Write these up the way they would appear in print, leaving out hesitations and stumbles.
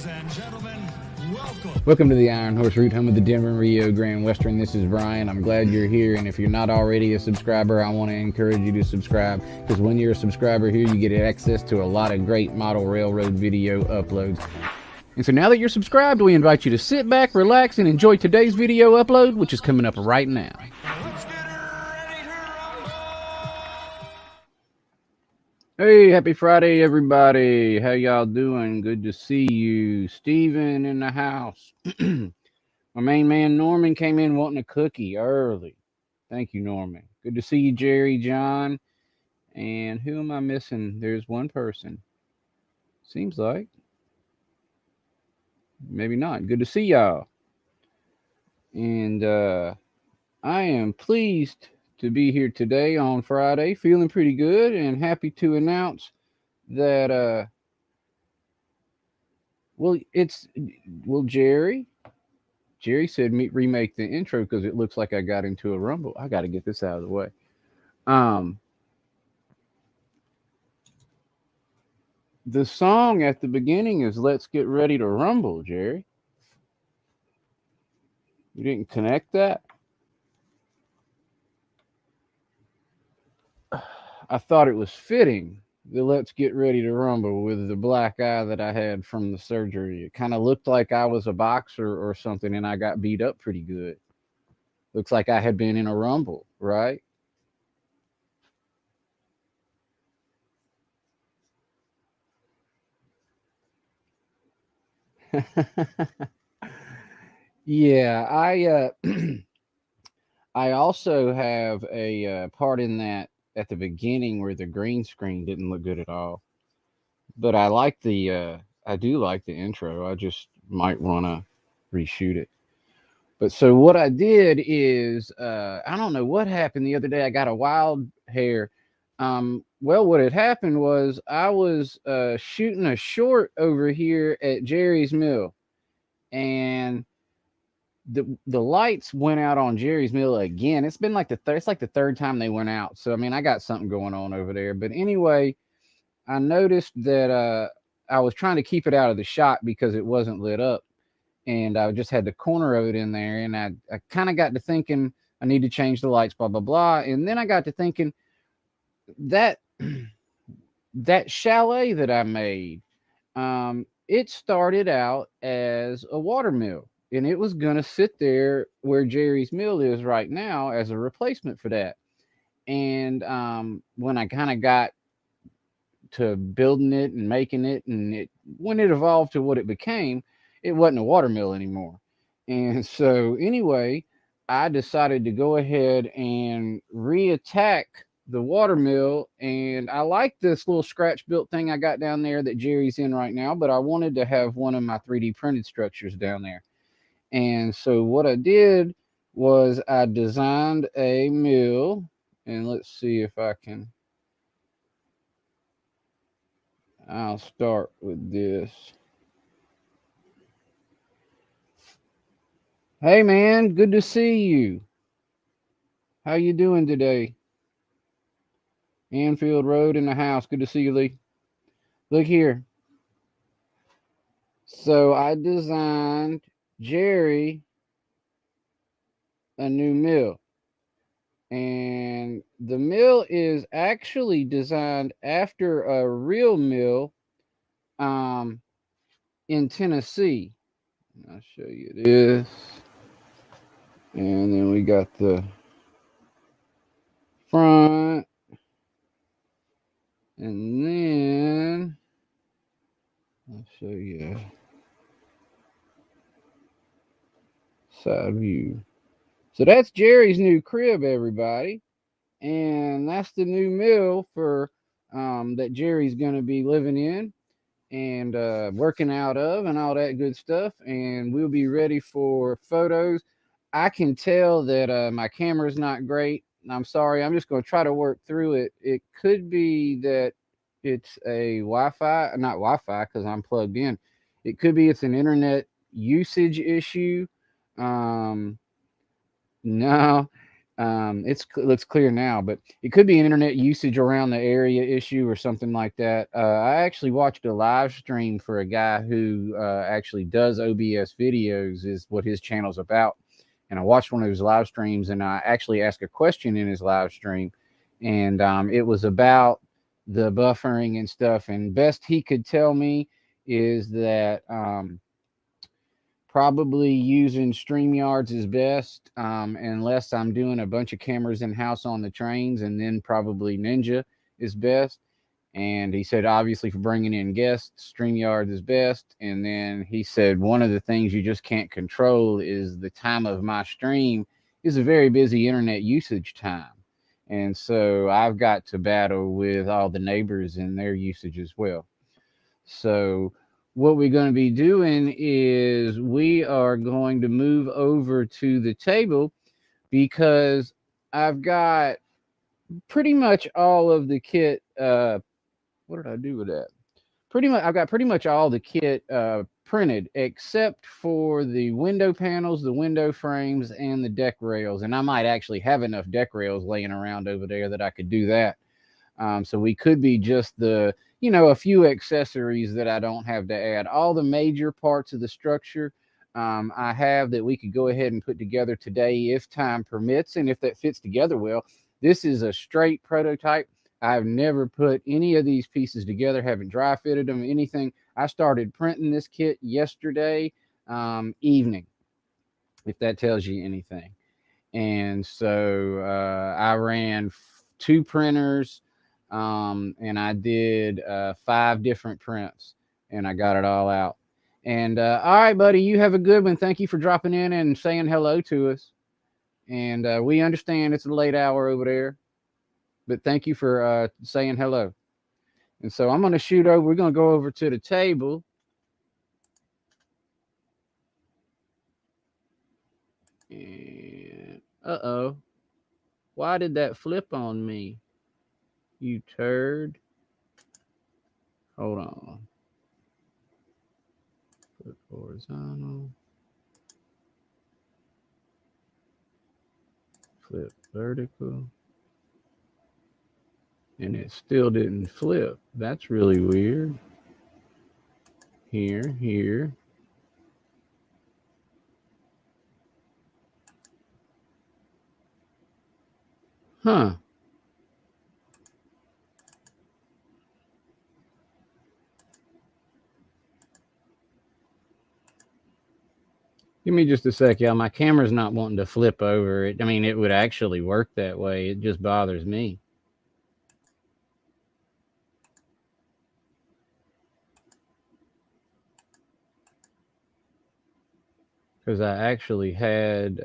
Ladies and gentlemen, welcome. Welcome to the Iron Horse Route, home of the Denver Rio Grand Western. This is Brian. I'm glad you're here, and if you're not already a subscriber, I want to encourage you to subscribe, because when you're a subscriber here, you get access to a lot of great model railroad video uploads. And so now that you're subscribed, we invite you to sit back, relax, and enjoy today's video upload, which is coming up right now. Let's get ready to rumble. Hey, happy Friday, everybody. How y'all doing? Good to see you. Steven in the house. My main man, Norman, came in wanting a cookie early. Thank you, Norman. Good to see you, Jerry, John. And who am I missing? There's one person. Seems like. Maybe not. Good to see y'all. And I am pleased to be here today on Friday, feeling pretty good and happy to announce that Jerry said remake the intro because it looks like I got into a rumble. I got to get this out of the way. The song at the beginning is "Let's Get Ready to Rumble." Jerry, you didn't connect that? I thought it was fitting, the "Let's Get Ready to Rumble" with the black eye that I had from the surgery. It kind of looked like I was a boxer or something and I got beat up pretty good. Looks like I had been in a rumble, right? Yeah, I also have a part in that at the beginning where the green screen didn't look good at all. But I do like the intro. I just might want to reshoot it. But so what I did is, I don't know what happened the other day. I got a wild hair. Well, what had happened was I was shooting a short over here at Jerry's Mill, and the lights went out on Jerry's Mill again. It's been like it's like the third time they went out. So I mean, I got something going on over there. But anyway, I noticed that I was trying to keep it out of the shot because it wasn't lit up, and I just had the corner of it in there. And I kind of got to thinking I need to change the lights, blah blah blah. And then I got to thinking that that chalet that I made, it started out as a water mill, and it was gonna sit there where Jerry's Mill is right now as a replacement for that. And when I kind of got to building it and making it, and when it evolved to what it became, it wasn't a water mill anymore. And so anyway, I decided to go ahead and reattack the water mill, and I like this little scratch built thing I got down there that Jerry's in right now, but I wanted to have one of my 3D printed structures down there. And so what I did was I designed a mill, and let's see if I'll start with this. Hey man, good to see you. How you doing today? Anfield Road in the house. Good to see you, Lee. Look here. So I designed Jerry a new mill. And the mill is actually designed after a real mill in Tennessee. I'll show you this. And then we got the front. And then I'll show you side view. So that's Jerry's new crib, everybody. And that's the new mill for that Jerry's going to be living in and working out of and all that good stuff. And we'll be ready for photos. I can tell that my camera's not great. I'm sorry. I'm just going to try to work through it. It could be that it's a Wi-Fi, not Wi-Fi because I'm plugged in. It could be it's an internet usage issue. No. Looks clear now, but it could be an internet usage around the area issue or something like that. I actually watched a live stream for a guy who actually does OBS videos, is what his channel's about. And I watched one of his live streams, and I actually asked a question in his live stream, and it was about the buffering and stuff. And best he could tell me is that probably using StreamYards is best, unless I'm doing a bunch of cameras in house on the trains, and then probably Ninja is best. And he said, obviously, for bringing in guests, StreamYards is best. And then he said, one of the things you just can't control is the time of my stream is a very busy internet usage time. And so I've got to battle with all the neighbors and their usage as well. So what we're going to be doing is we are going to move over to the table, because I've got pretty much all of the kit. What did I do with that? I've got pretty much all the kit printed, except for the window panels, the window frames, and the deck rails. And I might actually have enough deck rails laying around over there that I could do that. So we could be just a few accessories that I don't have to add. All the major parts of the structure I have that we could go ahead and put together today if time permits, and if that fits together well. This is a straight prototype. I've never put any of these pieces together, haven't dry fitted them, anything. I started printing this kit yesterday evening, if that tells you anything. And so I ran 2 printers, and I did 5 different prints, and I got it all out. And all right, buddy, you have a good one. Thank you for dropping in and saying hello to us. And we understand it's a late hour over there, but thank you for saying hello. And so I'm going to shoot over. We're going to go over to the table. And uh-oh. Why did that flip on me? You turd. Hold on. Flip horizontal. Flip vertical. And it still didn't flip. That's really weird. Here. Huh. Give me just a sec, y'all. My camera's not wanting to flip over. I mean, it would actually work that way. It just bothers me. Because I actually had,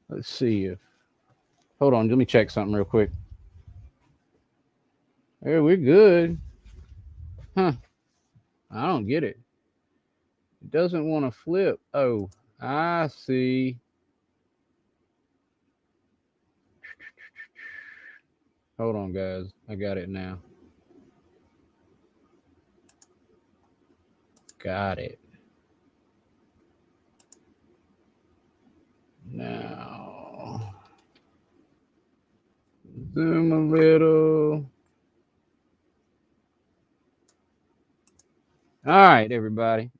let's see if, hold on, let me check something real quick. Hey, we're good. Huh. I don't get it. It doesn't want to flip. Oh, I see. Hold on, guys. I got it now. Got it. Now, zoom a little. All right, everybody.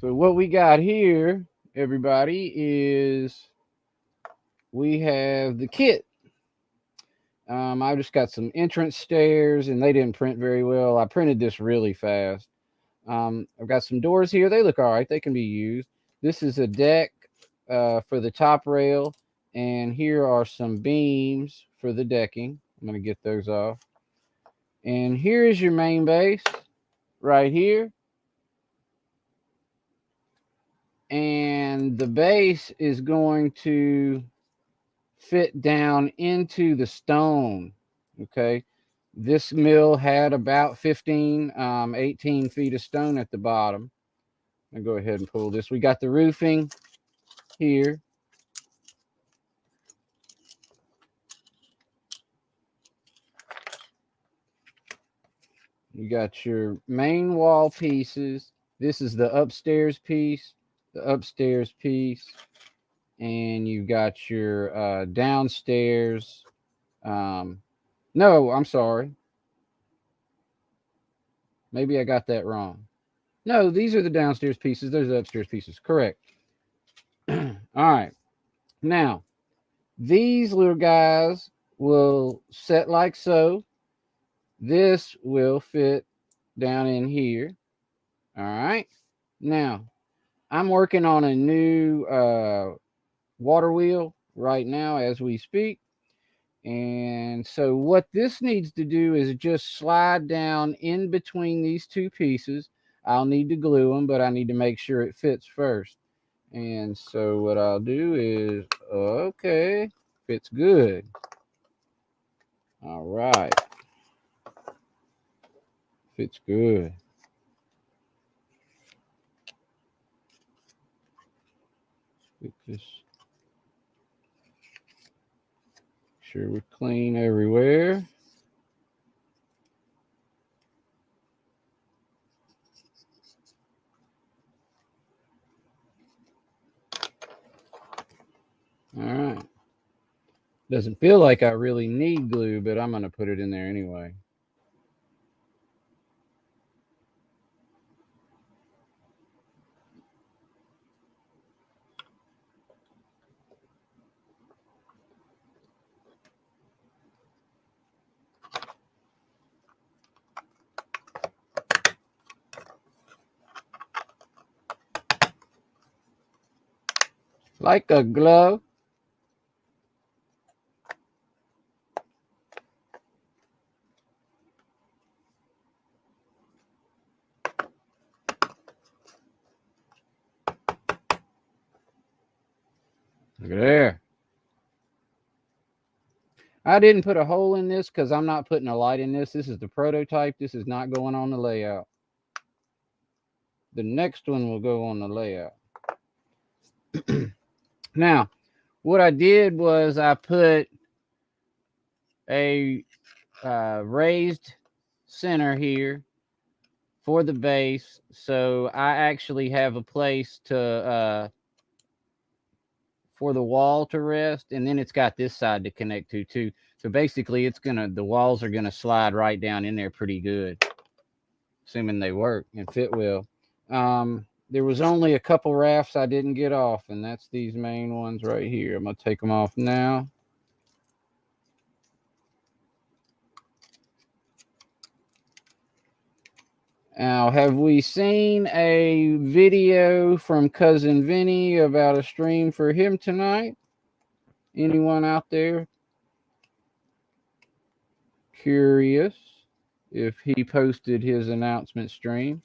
So what we got here, everybody, is we have the kit. I just got some entrance stairs, and they didn't print very well. I printed this really fast. I've got some doors here. They look all right. They can be used. This is a deck for the top rail, and here are some beams for the decking. I'm going to get those off. And here is your main base right here. And the base is going to fit down into the stone. Okay. This mill had about 18 feet of stone at the bottom. I'll go ahead and pull this. We got the roofing here. You got your main wall pieces. This is the upstairs piece. the upstairs piece, and you've got your downstairs. No, I'm sorry. Maybe I got that wrong. No, these are the downstairs pieces. Those are the upstairs pieces. Correct. All right. Now, these little guys will set like so. This will fit down in here. All right. Now, I'm working on a new water wheel right now as we speak. And so what this needs to do is just slide down in between these two pieces. I'll need to glue them, but I need to make sure it fits first. And so what I'll do is, okay, fits good. All right. Fits good. Get this. Sure we're clean everywhere. All right. Doesn't feel like I really need glue, but I'm going to put it in there anyway. Like a glove. Look at there. I didn't put a hole in this because I'm not putting a light in this. This is the prototype. This is not going on the layout. The next one will go on the layout. Now, what I did was I put a raised center here for the base. So I actually have a place to for the wall to rest, and then it's got this side to connect to too. So basically the walls are gonna slide right down in there pretty good, assuming they work and fit well. There was only a couple rafts I didn't get off, and that's these main ones right here. I'm gonna take them off now. Now, have we seen a video from Cousin Vinny about a stream for him tonight? Anyone out there curious if he posted his announcement stream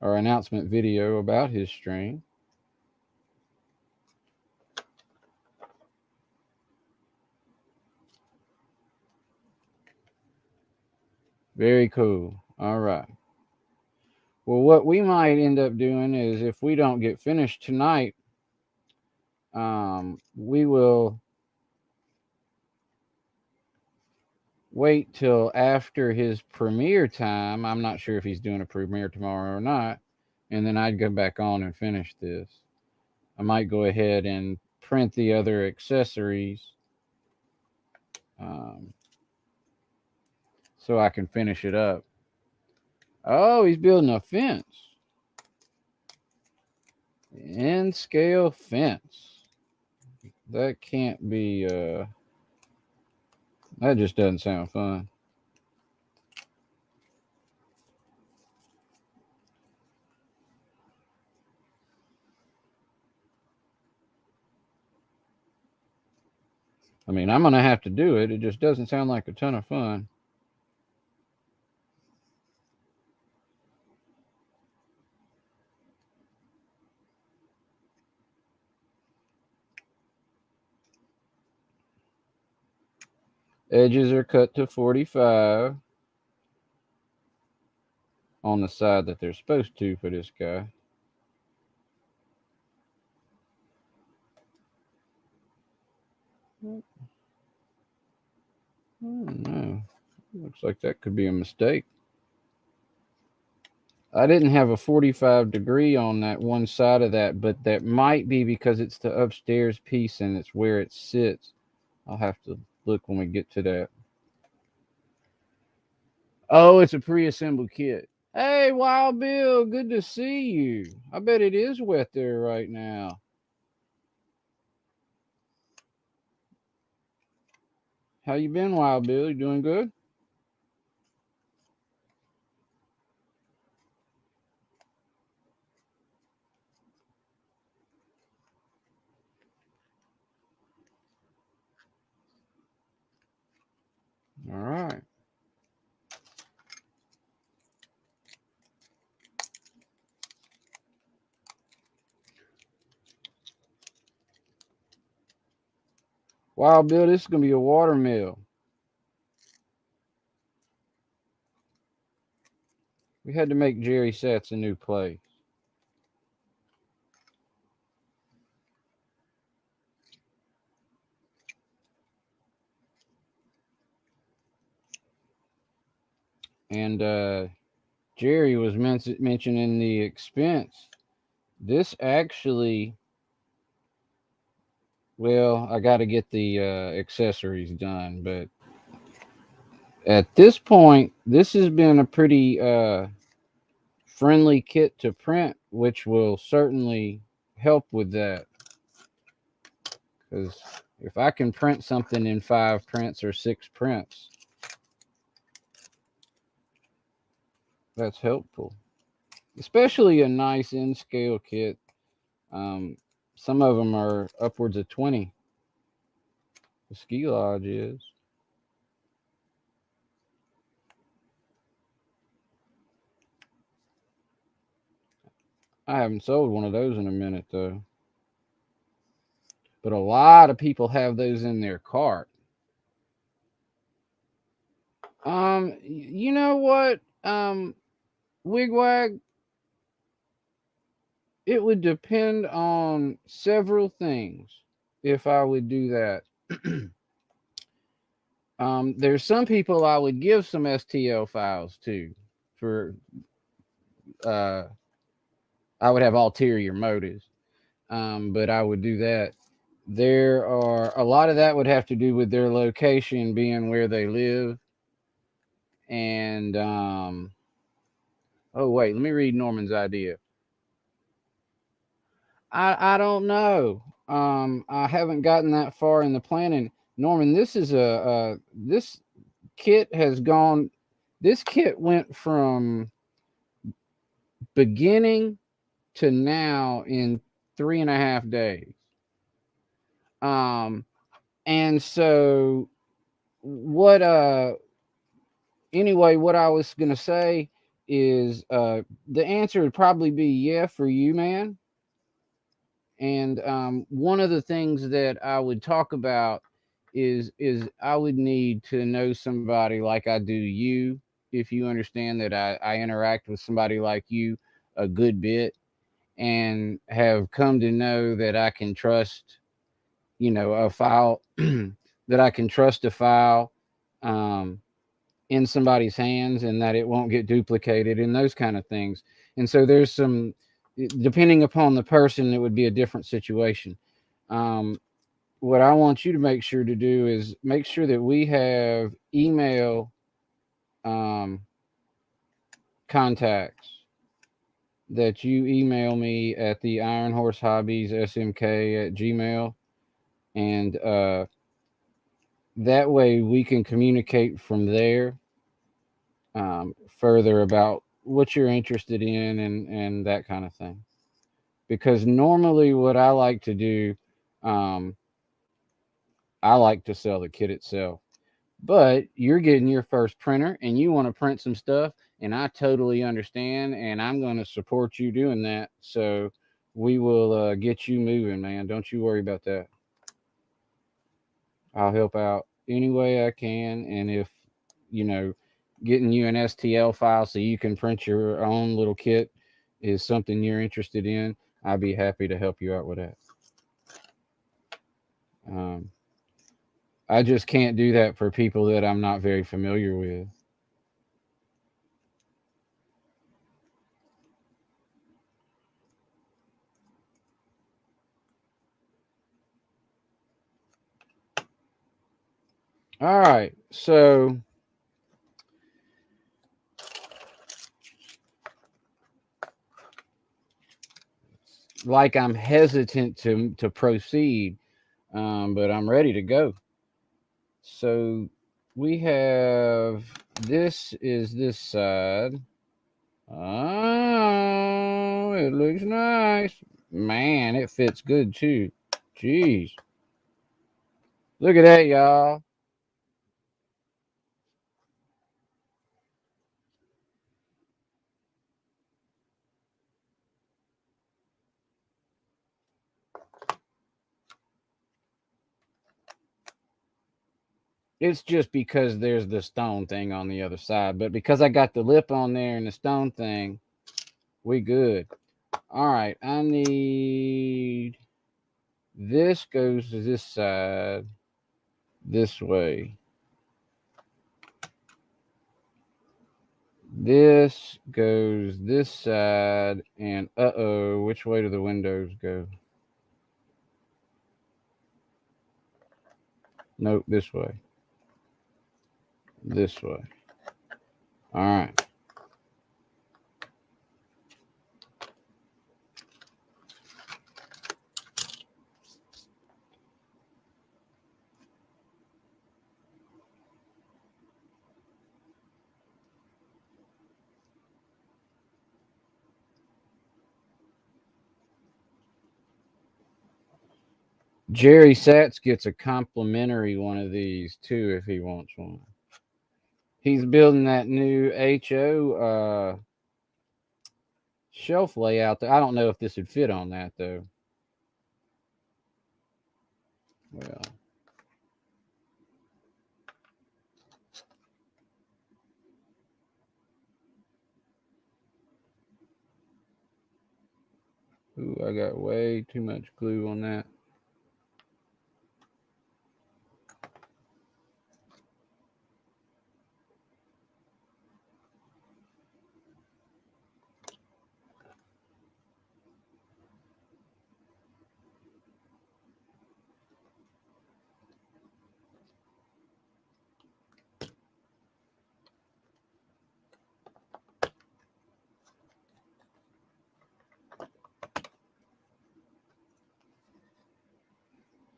or announcement video about his stream? Very cool. All right. Well, what we might end up doing is if we don't get finished tonight, we will wait till after his premiere time. I'm not sure if he's doing a premiere tomorrow or not. And then I'd go back on and finish this. I might go ahead and print the other accessories so I can finish it up. Oh, he's building a fence. N scale fence. That can't be, that just doesn't sound fun. I mean, I'm going to have to do it. It just doesn't sound like a ton of fun. Edges are cut to 45 on the side that they're supposed to for this guy. I don't know. Looks like that could be a mistake. I didn't have a 45 degree on that one side of that, but that might be because it's the upstairs piece and it's where it sits. I'll have to look when we get to that. Oh, it's a pre-assembled kit. Hey, Wild Bill, good to see you. I bet it is wet there right now. How you been, Wild Bill? You doing good? All right. Wild Bill, this is gonna be a water mill. We had to make Jerry Sets a new place. And Jerry was mentioning the expense. This actually, well, I got to get the accessories done, but at this point, this has been a pretty friendly kit to print, which will certainly help with that. Because if I can print something in 5 prints or 6 prints, that's helpful. Especially a nice in scale kit. Um, some of them are upwards of 20. The Ski Lodge is. I haven't sold one of those in a minute though. But a lot of people have those in their cart. You know what? Wigwag, it would depend on several things if I would do that. There's some people I would give some STL files to for uh I would have ulterior motives. But I would do that. There are a lot of that would have to do with their location being where they live. And oh wait, let me read Norman's idea. I don't know. I haven't gotten that far in the planning. Norman, this is this kit has gone. This kit went from beginning to now in 3.5 days. Um, and so what? Anyway, what I was gonna say is the answer would probably be yeah for you, man. And one of the things that I would talk about is I would need to know somebody like I do you, if you understand that I interact with somebody like you a good bit and have come to know that I can trust, a file that I can trust a file um, in somebody's hands and that it won't get duplicated and those kind of things. And so there's some, depending upon the person, it would be a different situation. Um, what I want you to make sure to do is make sure that we have email um, contacts, that you email me at the Iron Horse Hobbies SMK at Gmail. And that way we can communicate from there further about what you're interested in and that kind of thing. Because normally, what I like to do, um, I like to sell the kit itself. But you're getting your first printer and you want to print some stuff, and I totally understand, and I'm going to support you doing that. So we will get you moving, man. Don't you worry about that. I'll help out any way I can, and if you know, getting you an STL file so you can print your own little kit is something you're interested in, I'd be happy to help you out with that. Um, I just can't do that for people that I'm not very familiar with. All right. So like I'm hesitant to proceed, but I'm ready to go. So we have this is this side. Oh, it looks nice. Man, it fits good too. Jeez. Look at that, y'all. It's just because there's the stone thing on the other side. But because I got the lip on there and the stone thing, we good. All right, I need this goes to this side this way. This goes this side, and uh-oh, which way do the windows go? Nope, this way. This way. All right. Jerry Satz gets a complimentary one of these too if he wants one. He's building that new HO shelf layout. I don't know if this would fit on that though. Well, ooh, I got way too much glue on that.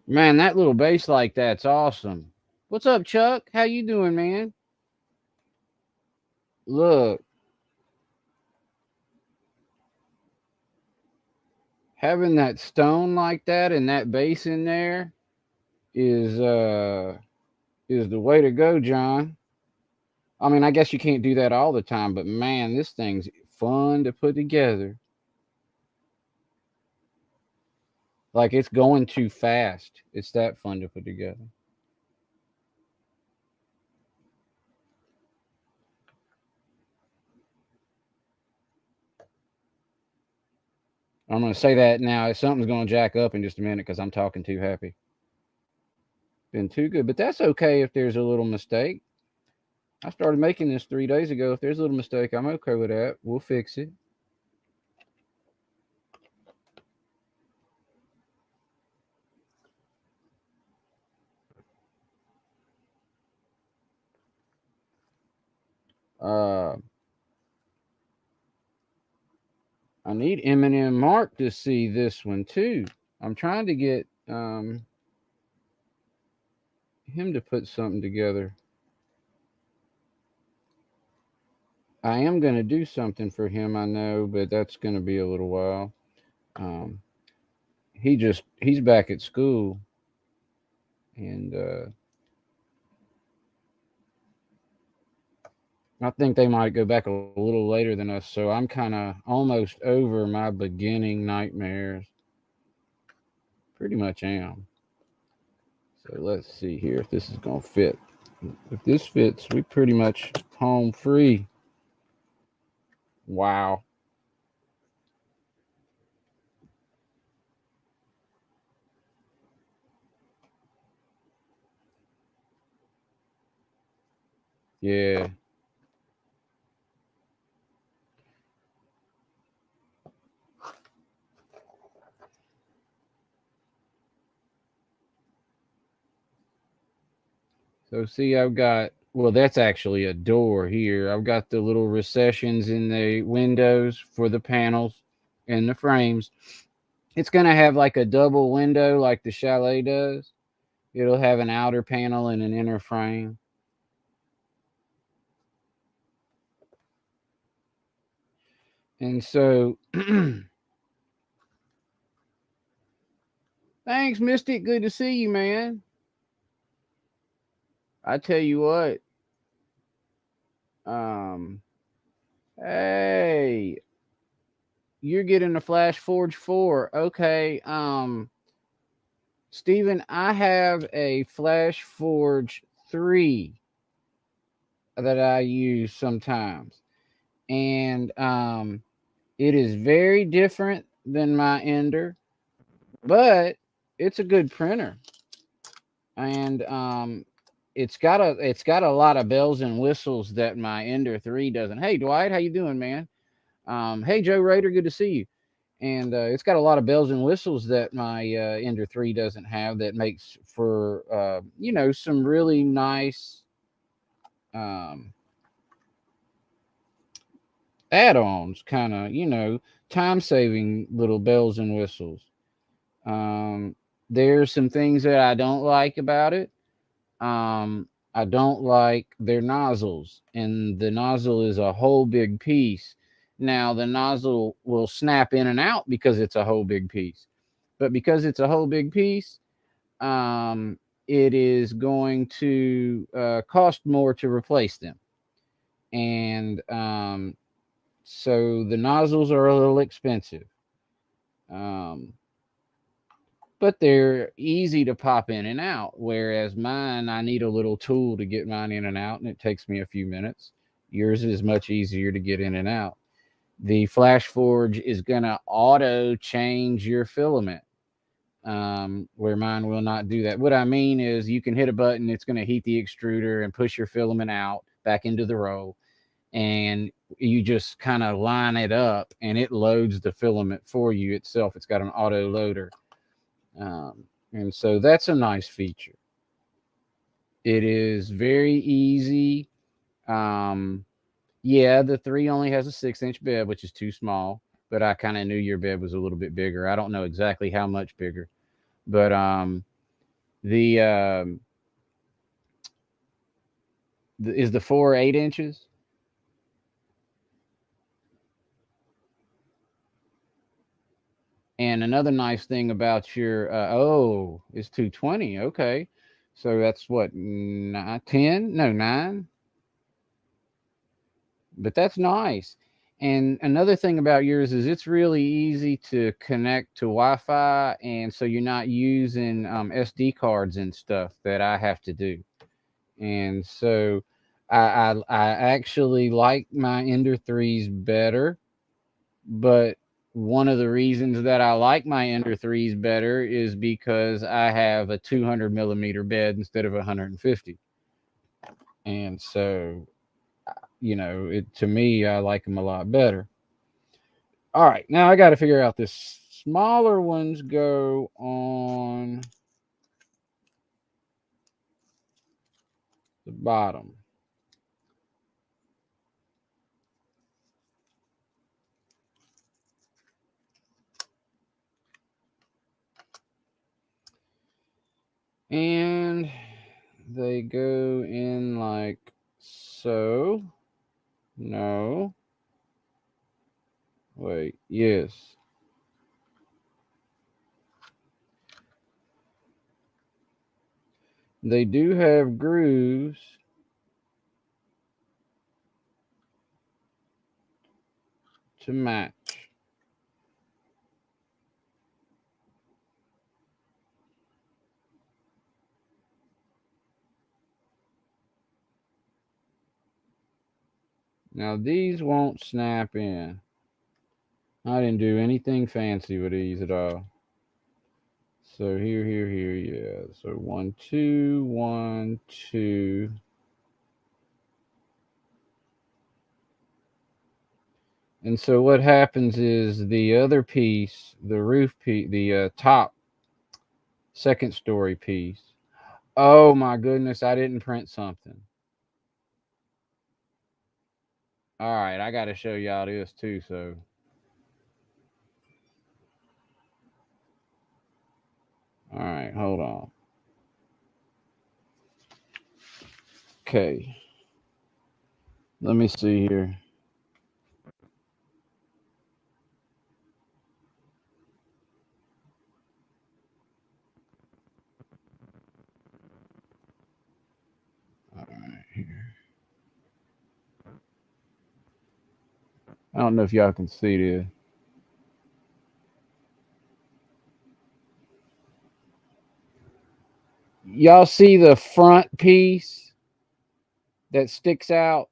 Man, that little base like that's awesome. What's up, Chuck? How you doing, man? Look, having that stone like that and that base in there is the way to go, John. I mean, I guess you can't do that all the time, but man, this thing's fun to put together. Like it's going too fast. It's that fun to put together. I'm going to say that now. Something's going to jack up in just a minute because I'm talking too happy. Been too good, but that's okay if there's a little mistake. I started making this 3 days ago. If there's a little mistake, I'm okay with that. We'll fix it. Uh, I need Eminem Mark to see this one too. I'm trying to get him to put something together. I am going to do something for him, I know, but that's going to be a little while. Um, he's back at school, and I think they might go back a little later than us. So I'm kind of almost over my beginning nightmares. Pretty much am. So let's see here if this is going to fit. If this fits, we pretty much home free. Wow. Yeah. So see, I've got, well, that's actually a door here. I've got the little recessions in the windows for the panels and the frames. It's going to have like a double window like the Chalet does. It'll have an outer panel and an inner frame. And so, thanks, Mystic. Good to see you, man. I tell you what, um, hey, you're getting a Flash Forge 4. Okay, Steven, I have a Flash Forge 3 that I use sometimes. And it is very different than my Ender, but it's a good printer. And it's got a lot of bells and whistles that my Ender 3 doesn't. Hey Dwight, how you doing, man? Hey Joe Raider, good to see you. And it's got a lot of bells and whistles that my Ender 3 doesn't have, that makes for some really nice um, add-ons, kind of time-saving little bells and whistles. Um, there's some things that I don't like about it. I don't like their nozzles, and the nozzle is a whole big piece. Now, the nozzle will snap in and out because it's a whole big piece, but because it's a whole big piece, it is going to cost more to replace them. And so the nozzles are a little expensive. Um, but they're easy to pop in and out. Whereas mine, I need a little tool to get mine in and out, and it takes me a few minutes. Yours is much easier to get in and out. The Flash Forge is going to auto change your filament, where mine will not do that. What I mean is, you can hit a button, it's going to heat the extruder and push your filament out back into the roll, and you just kind of line it up, and it loads the filament for you itself. It's got an auto loader. And so that's a nice feature. It is very easy. Yeah, the 3 only has a 6-inch bed, which is too small, but I kind of knew your bed was a little bit bigger. I don't know exactly how much bigger, but the, is the 4 8 inches? And another nice thing about your it's 220. Okay, so that's what, 10? No, 9. But that's nice. And another thing about yours is it's really easy to connect to Wi-Fi, and so you're not using SD cards and stuff that I have to do. And so I actually like my Ender 3s better, but one of the reasons that I like my Ender 3s better is because I have a 200 millimeter bed instead of 150. And so, to me, I like them a lot better. All right, now I got to figure out this. Smaller ones go on the bottom. And they go in like so. No. Wait, yes. They do have grooves. To match. Now these won't snap in. I didn't do anything fancy with these at all. So here, yeah. So 1, 2, 1, 2. And so what happens is the other piece, the roof piece, the top second story piece. Oh my goodness, I didn't print something. All right, I got to show y'all this too. So, all right, hold on. Okay, let me see here. All right, here. I don't know if y'all can see this. Y'all see the front piece that sticks out?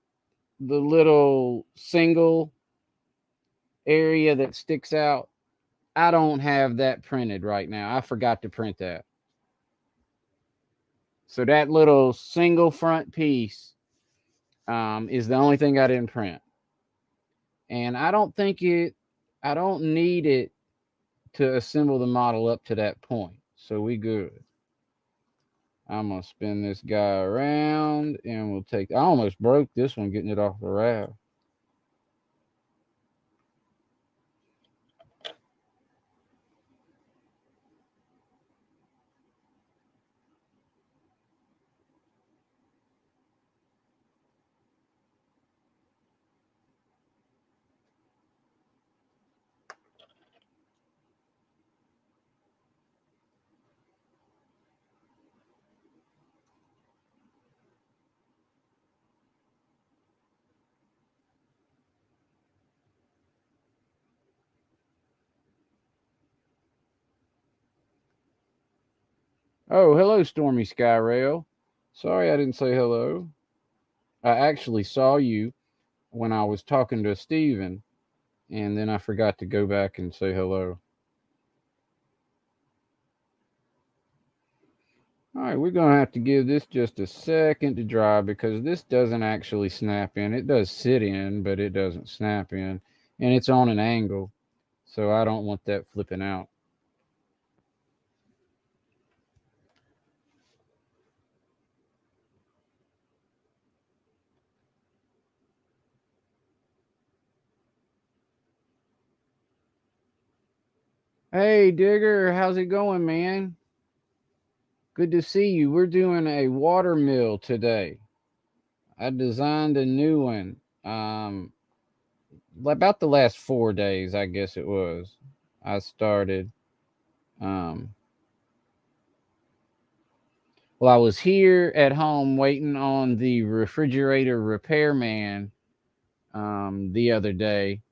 The little single area that sticks out? I don't have that printed right now. I forgot to print that. So that little single front piece is the only thing I didn't print. And I don't need it to assemble the model up to that point. So we good. I'm going to spin this guy around and we'll take, I almost broke this one getting it off the raft. Oh, hello, Stormy Skyrail. Sorry I didn't say hello. I actually saw you when I was talking to Steven, and then I forgot to go back and say hello. All right, we're going to have to give this just a second to dry because this doesn't actually snap in. It does sit in, but it doesn't snap in, and it's on an angle, so I don't want that flipping out. Hey, Digger, how's it going, man? Good to see you. We're doing a water mill today. I designed a new one. About the last 4 days, I guess it was. I started. Um, well, I was here at home waiting on the refrigerator repairman the other day,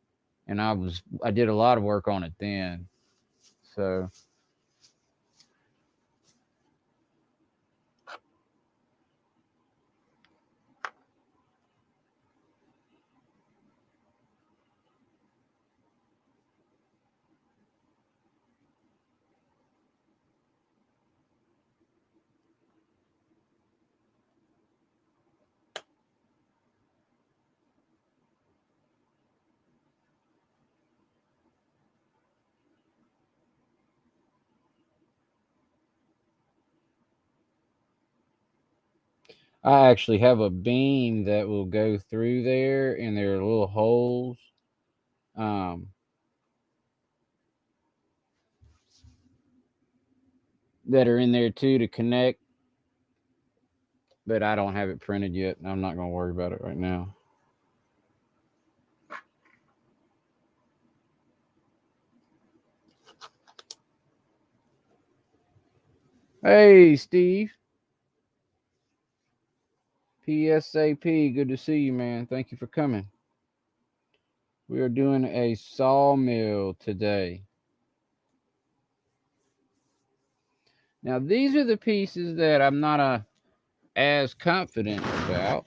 and I did a lot of work on it then. So I actually have a beam that will go through there, and there are little holes um, that are in there too to connect. But I don't have it printed yet. I'm not going to worry about it right now. Hey, Steve. PSAP. Good to see you, man. Thank you for coming. We are doing a sawmill today. Now, these are the pieces that I'm not as confident about.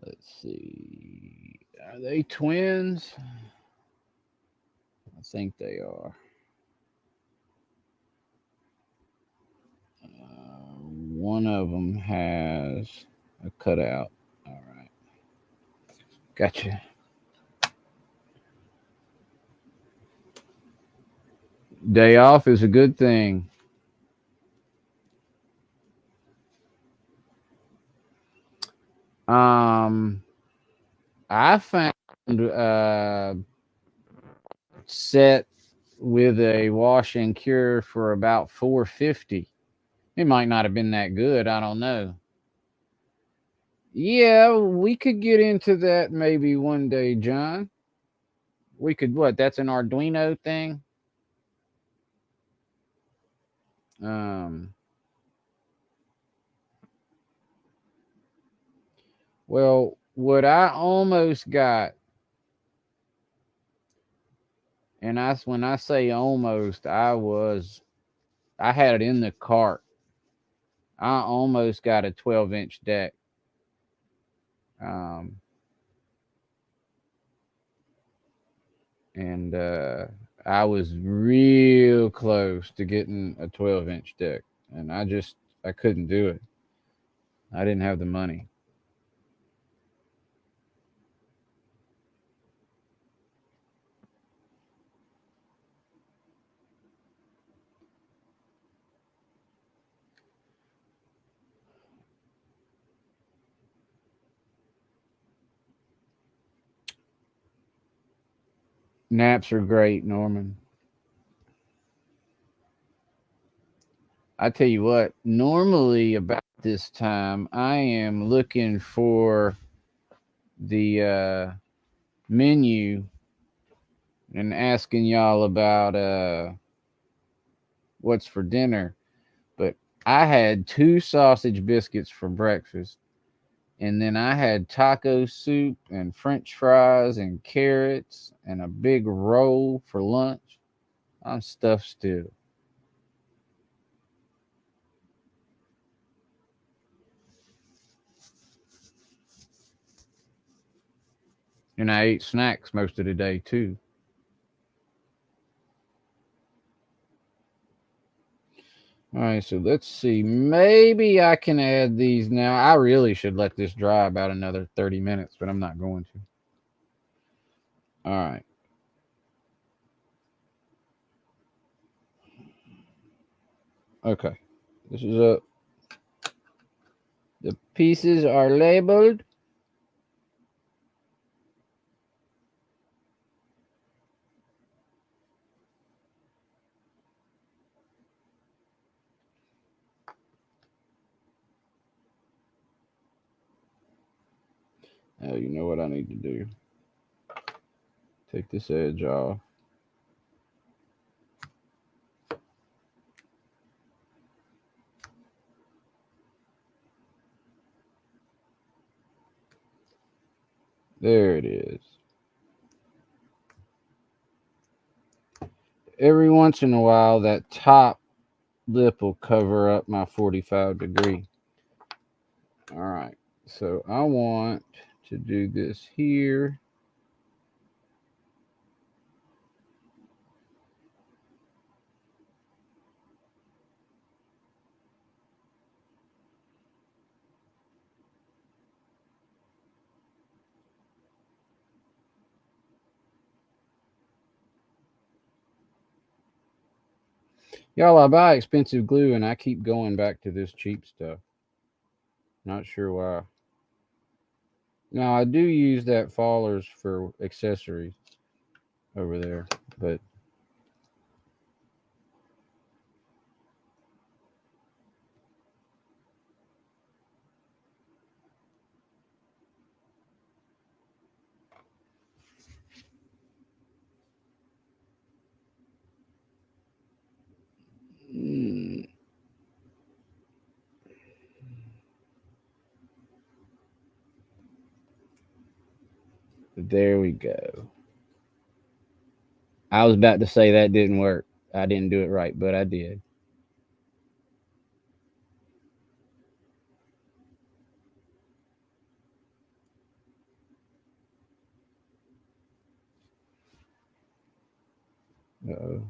Let's see. Are they twins? I think they are. One of them has a cutout. All right. Gotcha. Day off is a good thing. Um, I found set with a wash and cure for about 450. It might not have been that good. I don't know. Yeah, we could get into that maybe one day, John. We could what? That's an Arduino thing. Um, well, what I almost got, and when I say almost, I had it in the cart. I almost got a 12-inch deck. Um, and I was real close to getting a 12-inch deck, and I couldn't do it. I didn't have the money. Naps are great, Norman. I tell you what, normally about this time, I am looking for the menu and asking y'all about what's for dinner. But I had two sausage biscuits for breakfast, and then I had taco soup and French fries and carrots and a big roll for lunch. I'm stuffed still. And I ate snacks most of the day too. All right, so let's see. Maybe I can add these now. I really should let this dry about another 30 minutes, but I'm not going to. All right. Okay. This is a. The pieces are labeled. Oh, you know what I need to do? Take this edge off. There it is. Every once in a while, that top lip will cover up my 45-degree. All right. So I want to do this here. Y'all, I buy expensive glue and I keep going back to this cheap stuff. Not sure why. Now, I do use that Fallers for accessories over there, but mm, there we go. I was about to say that didn't work. I didn't do it right, but I did. Uh-oh.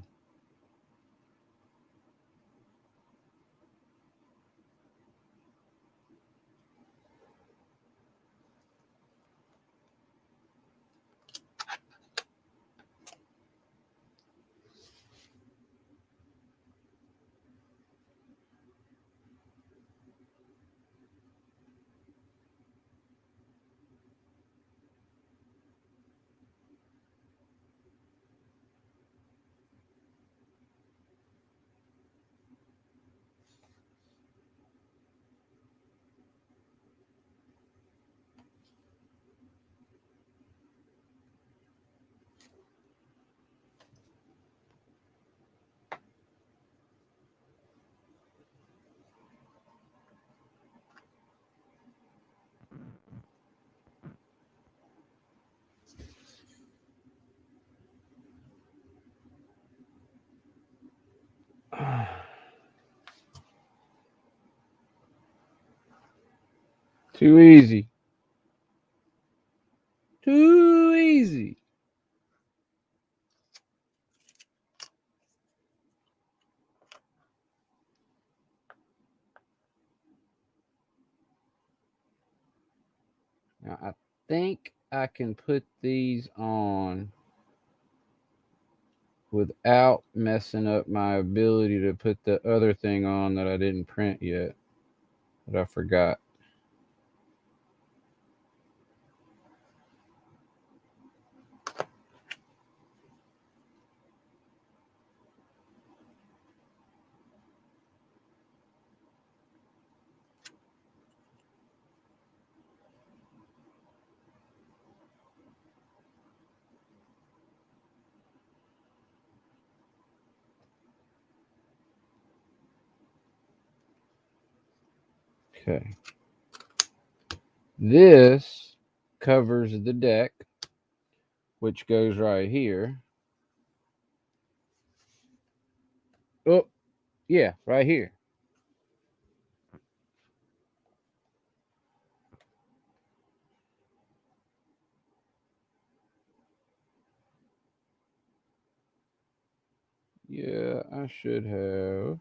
Too easy. Too easy. Now, I think I can put these on without messing up my ability to put the other thing on that I didn't print yet, that I forgot. Okay. This covers the deck, which goes right here. Oh, yeah, right here. Yeah, I should have.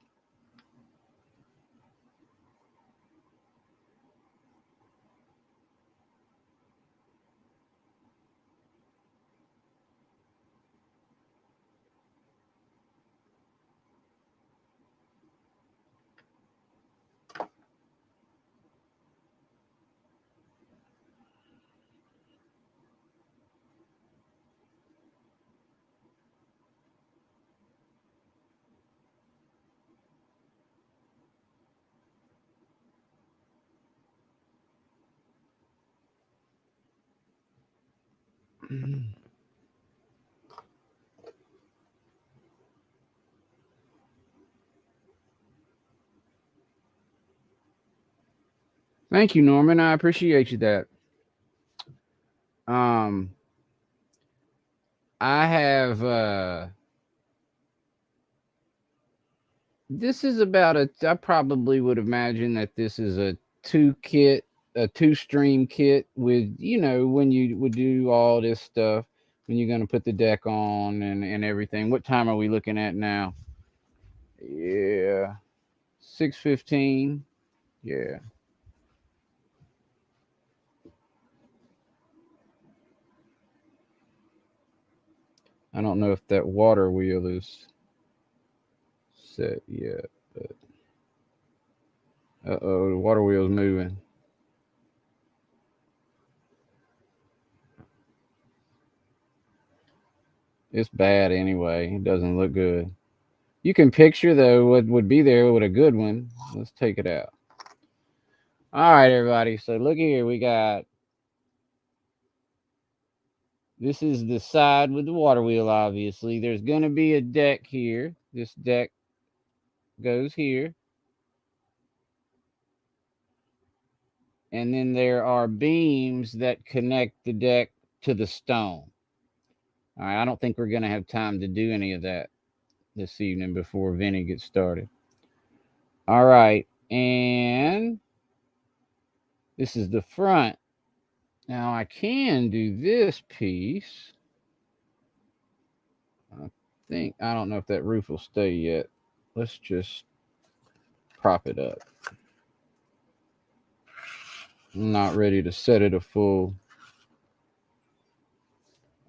Thank you, Norman. I appreciate you that. Um, I have this is about I probably would imagine that this is a a two stream kit with, when you would do all this stuff, when you're going to put the deck on and everything. What time are we looking at now? Yeah, 6:15. Yeah. I don't know if that water wheel is set yet, but the water wheel's moving. It's bad anyway. It doesn't look good. You can picture though what would be there with a good one. Let's take it out. All right, everybody. So look here. We got this is the side with the water wheel. Obviously, there's going to be a deck here. This deck goes here, and then there are beams that connect the deck to the stone. All right. I don't think we're going to have time to do any of that this evening before Vinny gets started. All right, and this is the front. Now I can do this piece. I don't know if that roof will stay yet. Let's just prop it up. I'm not ready to set it a full.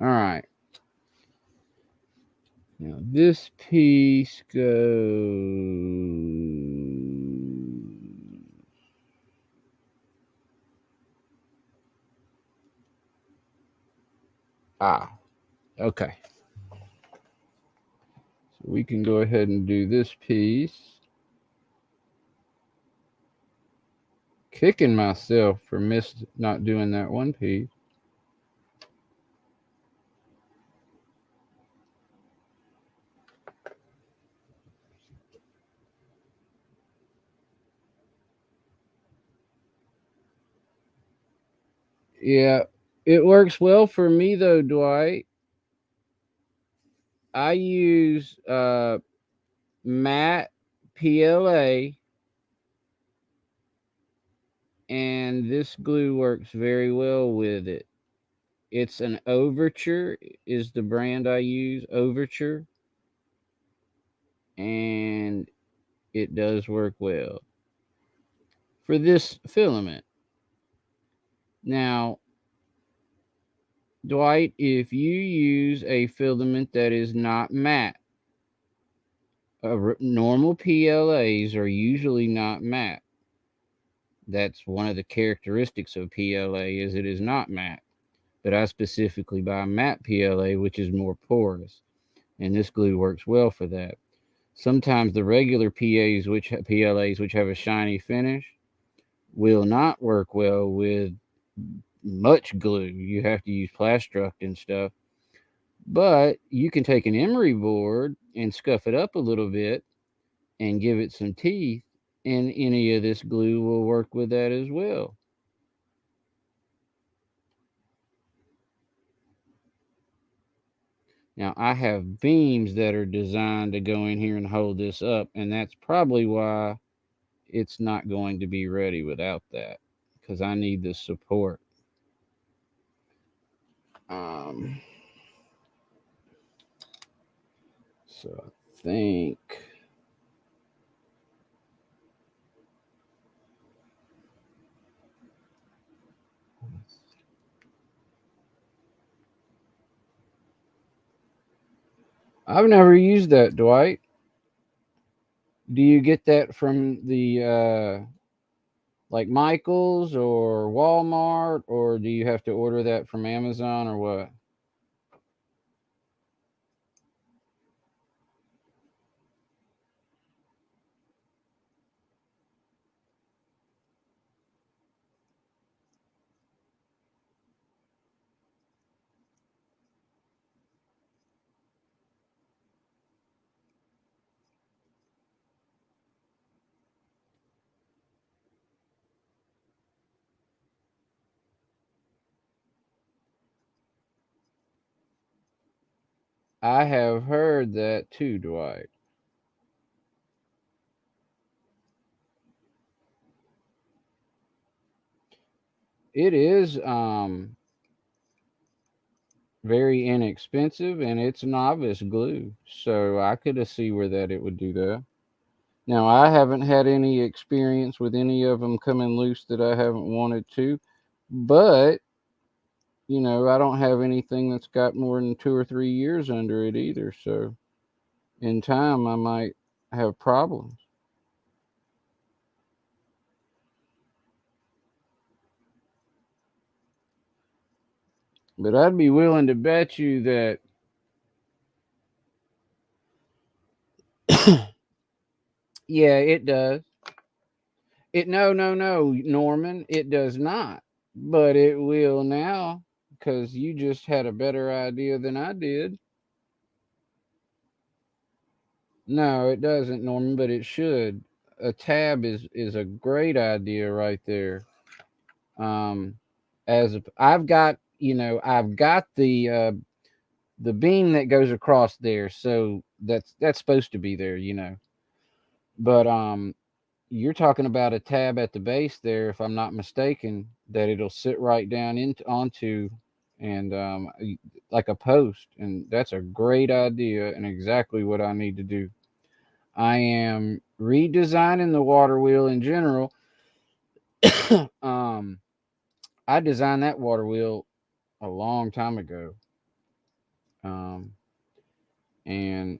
All right. Now this piece goes. Okay. So we can go ahead and do this piece. Kicking myself for not doing that one piece. Yeah, it works well for me though, Dwight. I use matte PLA and and this glue works very well with it. It's an Overture is the brand I use, Overture, and it does work well for this filament. Now, Dwight, if you use a filament that is not matte, normal PLAs are usually not matte. That's one of the characteristics of PLA is it is not matte. But I specifically buy matte PLA, which is more porous, and this glue works well for that. Sometimes the regular PLAs, which have a shiny finish, will not work well with much glue. You have to use Plastruct and stuff. But you can take an emery board and scuff it up a little bit and give it some teeth, and any of this glue will work with that as well. Now, I have beams that are designed to go in here and hold this up, and that's probably why it's not going to be ready without that, because I need the support. So I think I've never used that, Dwight. Do you get that from the like Michael's or Walmart, or do you have to order that from Amazon or what? I have heard that too, Dwight. It is very inexpensive, and it's novice glue, so I could see where that it would do that. Now, I haven't had any experience with any of them coming loose that I haven't wanted to, but I don't have anything that's got more than 2 or 3 years under it either, so in time I might have problems. But I'd be willing to bet you that yeah, it does. No, Norman, it does not. But it will now, because you just had a better idea than I did. No, it doesn't, Norman, but it should. A tab is a great idea right there. Um, I've got the beam that goes across there, so that's supposed to be there. But you're talking about a tab at the base there, if I'm not mistaken, that it'll sit right down into onto, and like a post, and that's a great idea and exactly what I need to do. I am redesigning the water wheel in general. I designed that water wheel a long time ago, um, and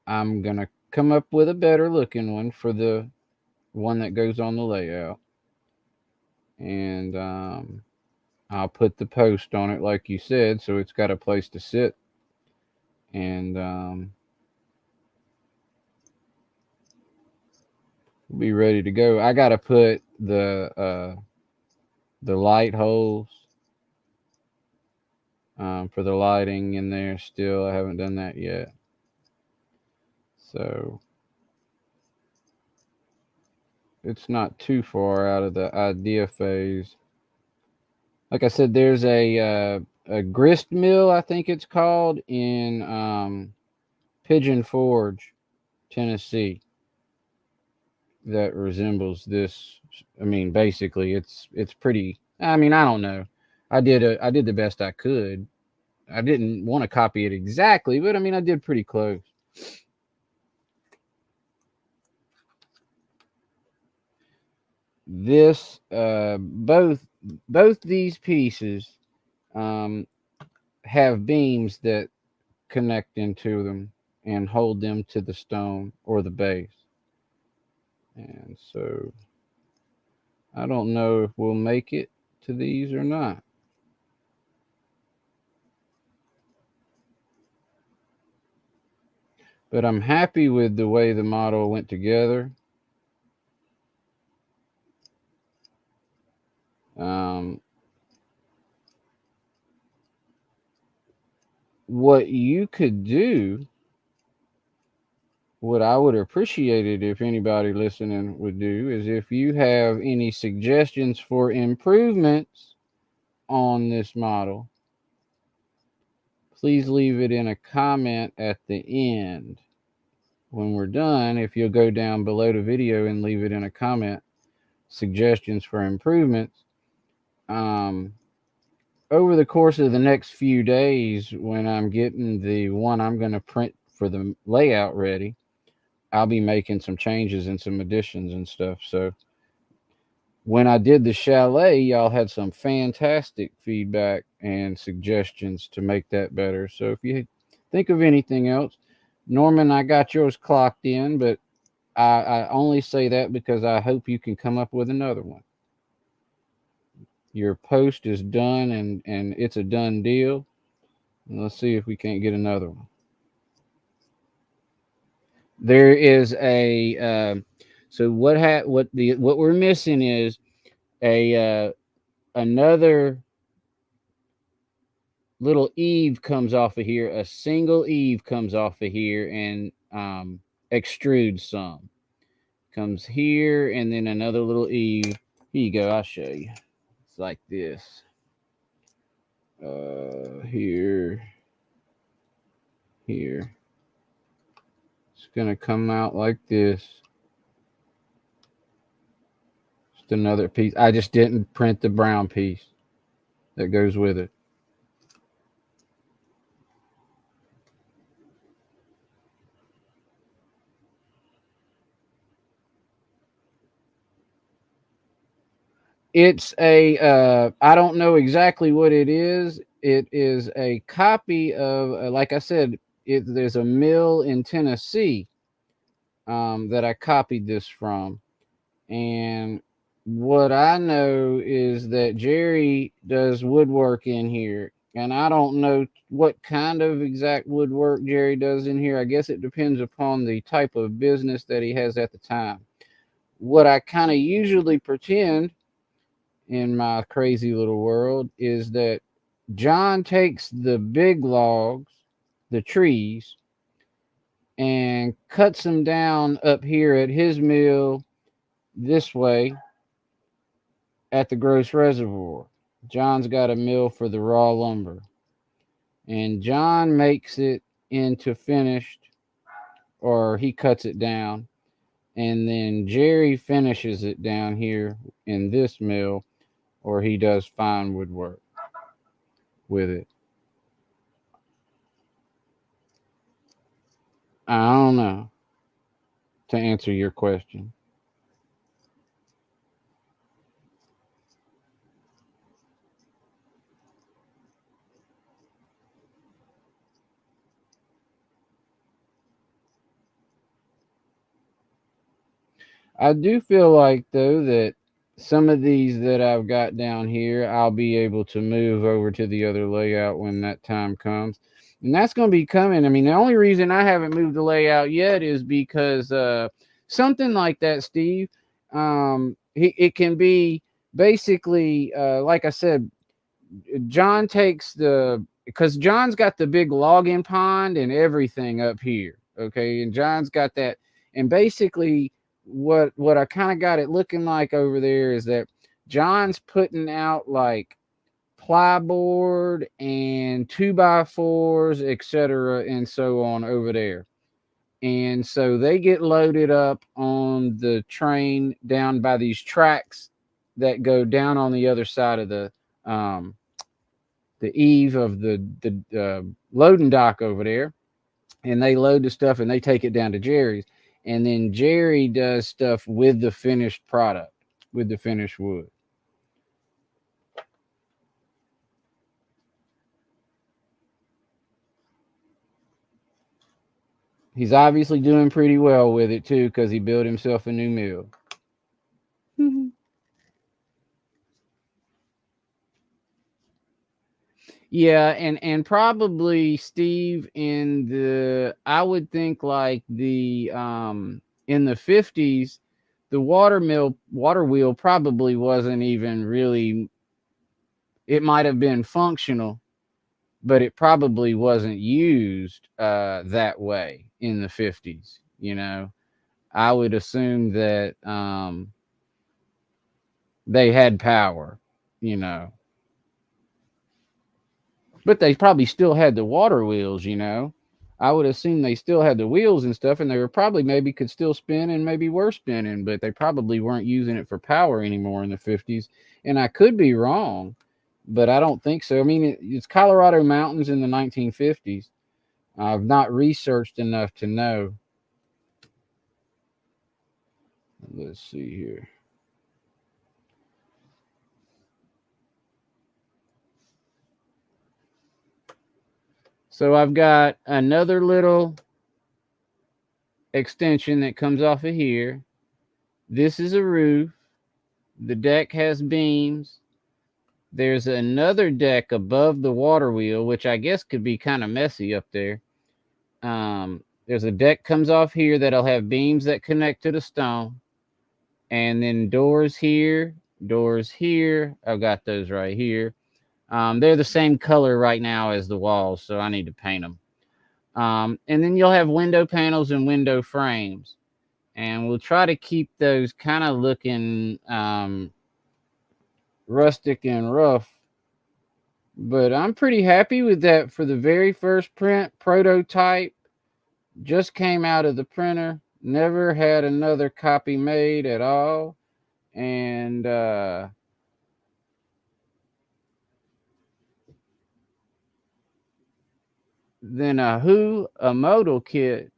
I'm gonna come up with a better looking one for the one that goes on the layout, and I'll put the post on it like you said, so it's got a place to sit, and we'll be ready to go. I gotta put the light holes for the lighting in there still. I haven't done that yet. So it's not too far out of the idea phase. Like I said, there's a grist mill, I think it's called, in Pigeon Forge, Tennessee. that resembles this. I mean, basically, it's pretty. I mean, I don't know. I did the best I could. I didn't want to copy it exactly, but I mean, I did pretty close. This both these pieces um, have beams that connect into them and hold them to the stone or the base. And so I don't know if we'll make it to these or not. But I'm happy with the way the model went together. Um, what you could do, what I would appreciate it if anybody listening would do, is if you have any suggestions for improvements on this model, please leave it in a comment at the end. When we're done, if you'll go down below the video and leave it in a comment, suggestions for improvements. Over the course of the next few days, when I'm getting the one I'm going to print for the layout ready, I'll be making some changes and some additions and stuff. So when I did the chalet, y'all had some fantastic feedback and suggestions to make that better. So if you think of anything else, Norman, I got yours clocked in, but I only say that because I hope you can come up with another one. Your post is done and it's a done deal. Let's see if we can't get another one. There is a so what we're missing is a another little eave comes off of here. A single eave comes off of here and extrudes some. Comes here and then another little eave. Here you go. I'll show you. It's like this. Here. It's gonna come out like this. Just another piece. I just didn't print the brown piece that goes with it. It's a I don't know exactly what it is. It is a copy of like I said, there's a mill in Tennessee that I copied this from. And what I know is that Jerry does woodwork in here. And I don't know what kind of exact woodwork Jerry does in here. I guess it depends upon the type of business that he has at the time. What I kind of usually pretend in my crazy little world is that John takes the big logs, the trees, and cuts them down up here at his mill this way at the Gross Reservoir. John's got a mill for the raw lumber. And John makes it into finished, or he cuts it down. And then Jerry finishes it down here in this mill, or he does fine woodwork with it. I don't know, to answer your question. I do feel like, though, that some of these that I've got down here, I'll be able to move over to the other layout when that time comes. And that's going to be coming. I mean, the only reason I haven't moved the layout yet is because something like that, Steve, it can be basically, like I said, John takes because John's got the big logging pond and everything up here. Okay. And John's got that. And basically, what I kind of got it looking like over there is that John's putting out like plyboard and 2x4s, etc., and so on over there. And so they get loaded up on the train down by these tracks that go down on the other side of um, the eve of the loading dock over there. And they load the stuff and they take it down to Jerry's. And then Jerry does stuff with the finished product, with the finished wood. He's obviously doing pretty well with it too, because he built himself a new mill. Yeah, and probably Steve in the, I would think like the in the 50s, the water wheel probably wasn't even really, it might have been functional, but it probably wasn't used that way in the 50s, you know. I would assume that they had power, you know. But they probably still had the water wheels, you know. I would assume they still had the wheels and stuff, and they were probably maybe could still spin and maybe were spinning, but they probably weren't using it for power anymore in the 50s. And I could be wrong, but I don't think so. I mean, it's Colorado mountains in the 1950s. I've not researched enough to know. Let's see here. So I've got another little extension that comes off of here. This is a roof. The deck has beams. There's another deck above the water wheel, which I guess could be kind of messy up there. There's a deck comes off here that'll have beams that connect to the stone. And then doors here, doors here. I've got those right here. They're the same color right now as the walls, so I need to paint them. And then you'll have window panels and window frames. And we'll try to keep those kind of looking rustic and rough. But I'm pretty happy with that for the very first print. Prototype just came out of the printer. Never had another copy made at all. And then a modal kit.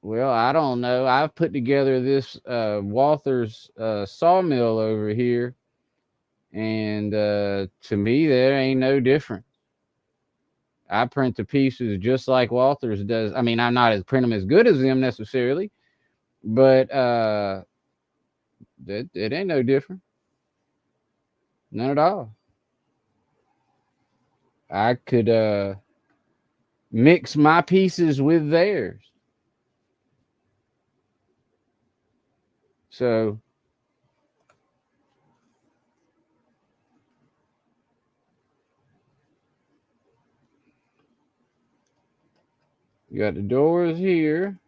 Well, I don't know. I've put together this Walther's sawmill over here, and to me, there ain't no different. I print the pieces just like Walther's does. I mean, I'm not as print them as good as them necessarily, but it ain't no different. None at all. I could mix my pieces with theirs. So you got the doors here.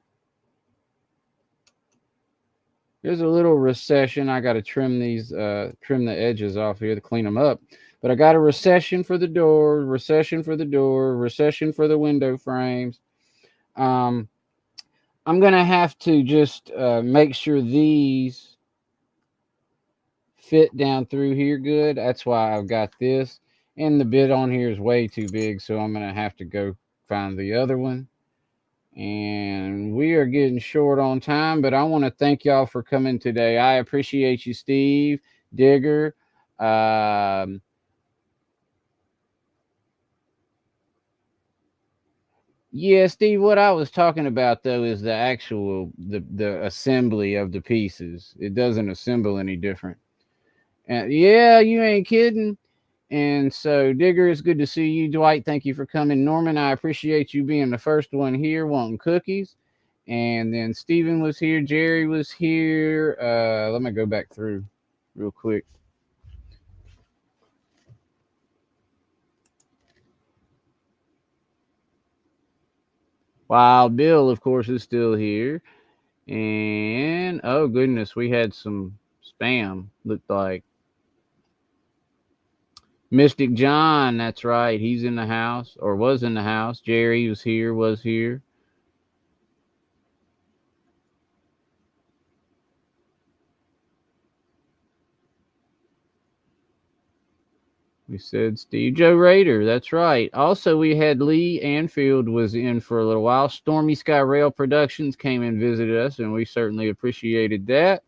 There's a little recession. I got to trim the edges off here to clean them up. But I got a recession for the door, recession for the door, recession for the window frames. I'm gonna have to just make sure these fit down through here good. That's why I've got this. And the bit on here is way too big, so I'm gonna have to go find the other one. And we are getting short on time, but I want to thank y'all for coming today. I appreciate you, Steve, Digger. Yeah, Steve, what I was talking about though is the actual the assembly of the pieces. It doesn't assemble any different. And yeah, you ain't kidding. And so, Digger, it's good to see you. Dwight, thank you for coming. Norman, I appreciate you being the first one here wanting cookies. And then Steven was here. Jerry was here. Let me go back through real quick. Wild Bill, of course, is still here. And, oh, goodness, we had some spam, looked like. Mystic John, that's right. He's in the house, or was in the house. Jerry was here. We said Steve Joe Raider, that's right. Also, we had Lee Anfield was in for a little while. Stormy Sky Rail Productions came and visited us, and we certainly appreciated that.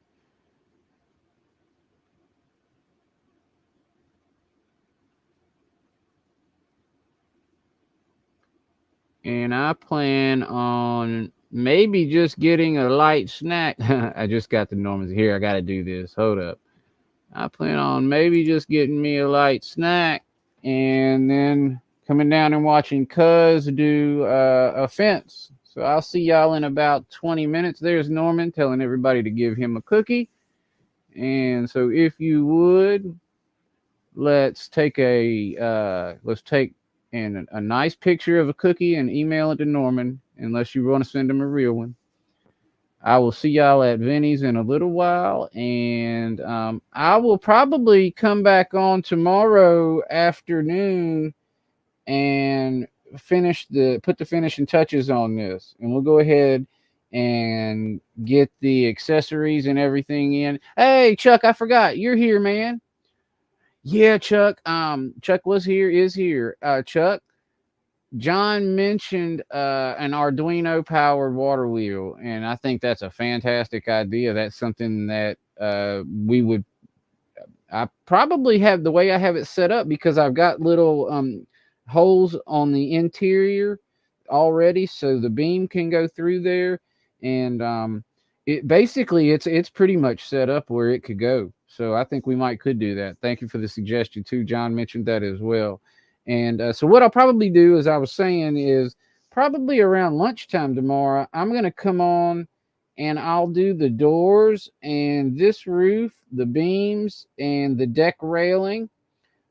And I plan on maybe just getting a light snack. I just got the Normans here. I got to do this. Hold up. I plan on maybe just getting me a light snack and then coming down and watching Cuz do a fence. So I'll see y'all in about 20 minutes. There's Norman telling everybody to give him a cookie. And so if you would, let's take a nice picture of a cookie and email it to Norman, unless you want to send him a real one. I will see y'all at Vinny's in a little while, and I will probably come back on tomorrow afternoon and put the finishing touches on this, and we'll go ahead and get the accessories and everything in. Hey, Chuck, I forgot you're here, man. Yeah, Chuck. Chuck is here. Chuck, John mentioned an Arduino powered water wheel, and I think that's a fantastic idea. That's something that I probably have the way I have it set up, because I've got little holes on the interior already, so the beam can go through there, and it's pretty much set up where it could go. So I think we could do that. Thank you for the suggestion too. John mentioned that as well. And so what I'll probably do, as I was saying, is probably around lunchtime tomorrow, I'm going to come on and I'll do the doors and this roof, the beams, and the deck railing.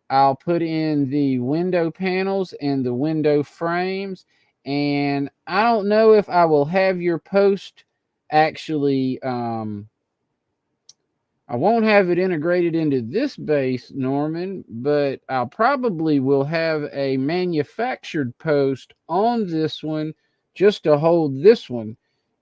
I'll put in the window panels and the window frames. And I don't know if I will have your post actually... I won't have it integrated into this base, Norman, but I'll probably will have a manufactured post on this one just to hold this one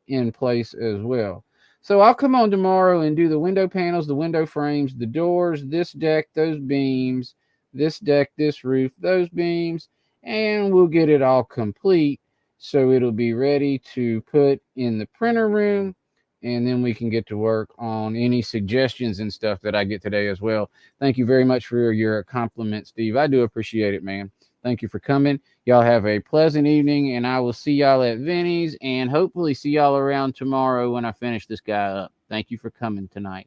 in place as well. So I'll come on tomorrow and do the window panels, the window frames, the doors, this deck, those beams, this deck, this roof, those beams, and we'll get it all complete so it'll be ready to put in the printer room. And then we can get to work on any suggestions and stuff that I get today as well. Thank you very much for your compliment, Steve. I do appreciate it, man. Thank you for coming. Y'all have a pleasant evening, and I will see y'all at Vinny's, and hopefully see y'all around tomorrow when I finish this guy up. Thank you for coming tonight.